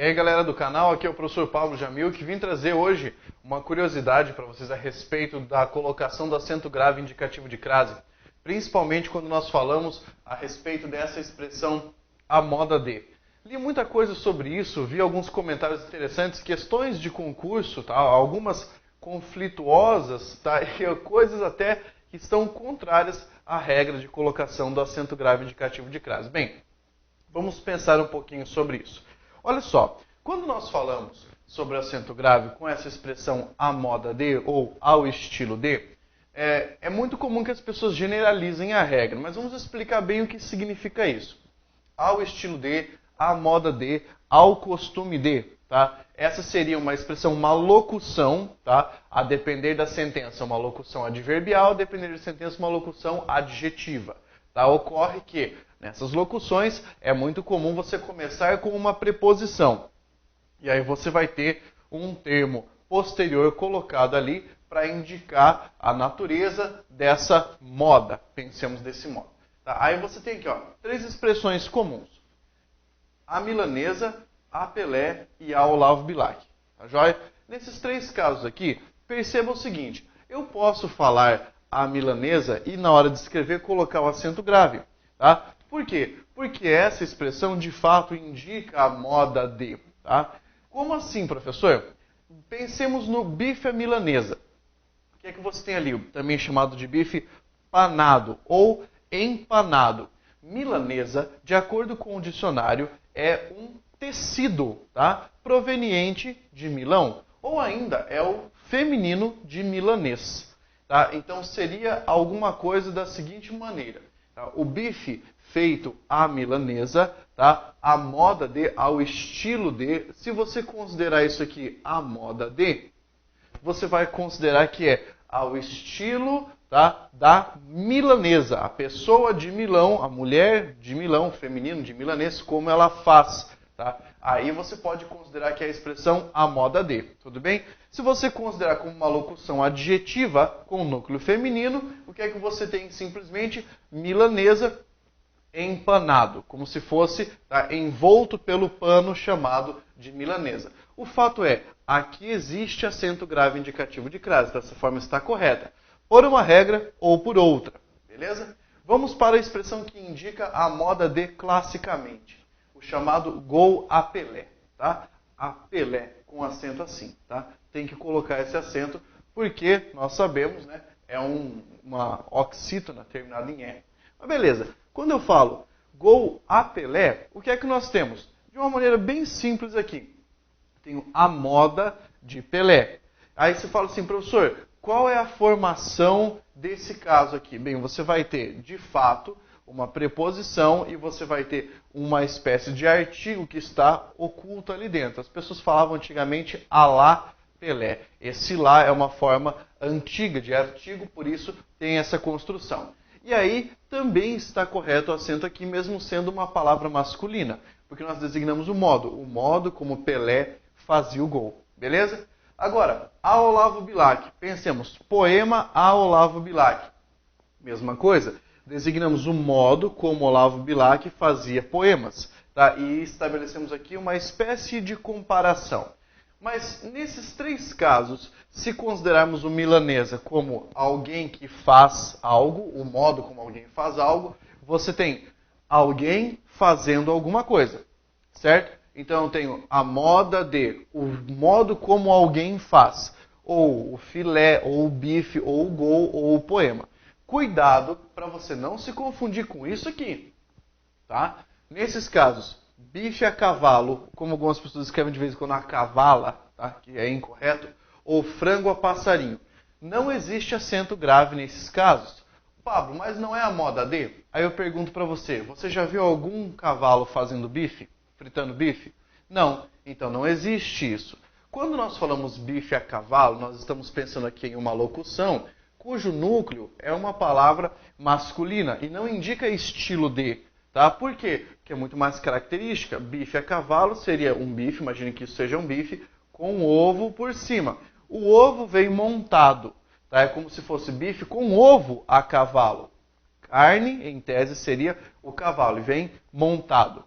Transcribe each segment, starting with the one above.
E aí galera do canal, aqui é o professor Pablo Jamil, que vim trazer hoje uma curiosidade para vocês a respeito da colocação do acento grave indicativo de crase, principalmente quando nós falamos a respeito dessa expressão a moda de. Li muita coisa sobre isso, vi alguns comentários interessantes, questões de concurso, tá? Algumas conflituosas, tá? E coisas até que estão contrárias à regra de colocação do acento grave indicativo de crase. Bem, vamos pensar um pouquinho sobre isso. Olha só, quando nós falamos sobre acento grave com essa expressão à moda de ou ao estilo de, é muito comum que as pessoas generalizem a regra, mas vamos explicar bem o que significa isso. Ao estilo de, à moda de, ao costume de, tá? Essa seria uma expressão, uma locução, tá? A depender da sentença, uma locução adverbial, a depender da sentença, uma locução adjetiva. Tá? Ocorre que nessas locuções é muito comum você começar com uma preposição. E aí você vai ter um termo posterior colocado ali para indicar a natureza dessa moda. Pensemos desse modo. Tá? Aí você tem aqui, ó, 3 expressões comuns. A milanesa, a Pelé e a Olavo Bilac. Tá joia? Nesses 3 casos aqui, perceba o seguinte. Eu posso falar a milanesa e na hora de escrever colocar o acento grave. Tá? Por quê? Porque essa expressão de fato indica a moda de. Tá? Como assim, professor? Pensemos no bife à milanesa. O que é que você tem ali? Também chamado de bife panado ou empanado. Milanesa, de acordo com o dicionário, é um tecido, tá? Proveniente de Milão. Ou ainda é o feminino de milanês. Tá? Então seria alguma coisa da seguinte maneira. Tá? O bife feito à milanesa, tá? A moda de, ao estilo de. Se você considerar isso aqui a moda de, você vai considerar que é ao estilo, tá? Da milanesa. A pessoa de Milão, a mulher de Milão, o feminino de milanês, como ela faz. Tá? Aí você pode considerar que é a expressão a moda de. Tudo bem? Se você considerar como uma locução adjetiva com núcleo feminino, o que é que você tem? Simplesmente milanesa empanado, como se fosse, tá, envolto pelo pano chamado de milanesa. O fato é, aqui existe acento grave indicativo de crase, dessa forma está correta, por uma regra ou por outra, beleza? Vamos para a expressão que indica a moda de classicamente, o chamado gol à Pelé, tá? A Pelé, com acento assim, tá? Tem que colocar esse acento, porque nós sabemos, né, é uma oxítona terminada em E. Mas beleza, quando eu falo gol à Pelé, o que é que nós temos? De uma maneira bem simples aqui. Tenho a moda de Pelé. Aí você fala assim, professor, qual é a formação desse caso aqui? Bem, você vai ter, de fato, uma preposição e você vai ter uma espécie de artigo que está oculto ali dentro. As pessoas falavam antigamente a lá Pelé. Esse lá é uma forma antiga de artigo, por isso tem essa construção. E aí também está correto o acento aqui, mesmo sendo uma palavra masculina, porque nós designamos o modo como Pelé fazia o gol, beleza? Agora, a Olavo Bilac, pensemos, poema a Olavo Bilac, mesma coisa, designamos o modo como Olavo Bilac fazia poemas, tá? E estabelecemos aqui uma espécie de comparação. Mas nesses 3 casos, se considerarmos o milanesa como alguém que faz algo, o modo como alguém faz algo, você tem alguém fazendo alguma coisa, certo? Então eu tenho a moda de, o modo como alguém faz, ou o filé, ou o bife, ou o gol, ou o poema. Cuidado para você não se confundir com isso aqui, tá? Nesses casos, bife a cavalo, como algumas pessoas escrevem de vez em quando a cavala, tá? Que é incorreto, ou frango a passarinho. Não existe acento grave nesses casos. Pablo, mas não é a moda de? Aí eu pergunto para você, você já viu algum cavalo fazendo bife? Fritando bife? Não, então não existe isso. Quando nós falamos bife a cavalo, nós estamos pensando aqui em uma locução cujo núcleo é uma palavra masculina e não indica estilo de. Tá? Por quê? Porque é muito mais característica. Bife a cavalo seria um bife, imagine que isso seja um bife, com ovo por cima. O ovo vem montado. Tá? É como se fosse bife com ovo a cavalo. Carne, em tese, seria o cavalo e vem montado.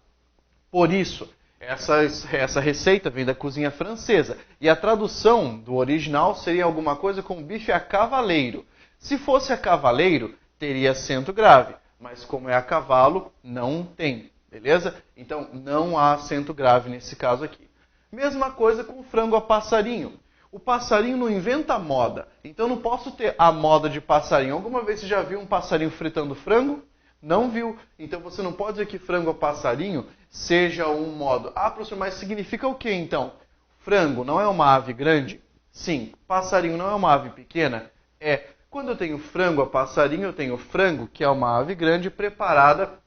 Por isso, Essa receita vem da cozinha francesa. E a tradução do original seria alguma coisa como bife a cavaleiro. Se fosse a cavaleiro, teria acento grave. Mas como é a cavalo, não tem. Beleza? Então, não há acento grave nesse caso aqui. Mesma coisa com frango a passarinho. O passarinho não inventa moda. Então, não posso ter a moda de passarinho. Alguma vez você já viu um passarinho fritando frango? Não viu. Então, você não pode dizer que frango a passarinho seja um modo. Ah, professor, mas significa o que então? Frango não é uma ave grande? Sim. Passarinho não é uma ave pequena? É. Quando eu tenho frango a passarinho, eu tenho frango, que é uma ave grande, preparada,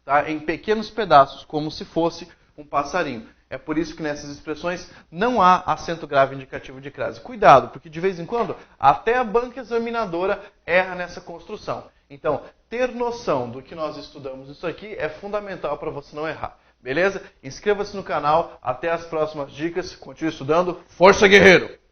tá, em pequenos pedaços, como se fosse um passarinho. É por isso que nessas expressões não há acento grave indicativo de crase. Cuidado, porque de vez em quando até a banca examinadora erra nessa construção. Então, ter noção do que nós estudamos isso aqui é fundamental para você não errar. Beleza? Inscreva-se no canal. Até as próximas dicas. Continue estudando. Força, guerreiro!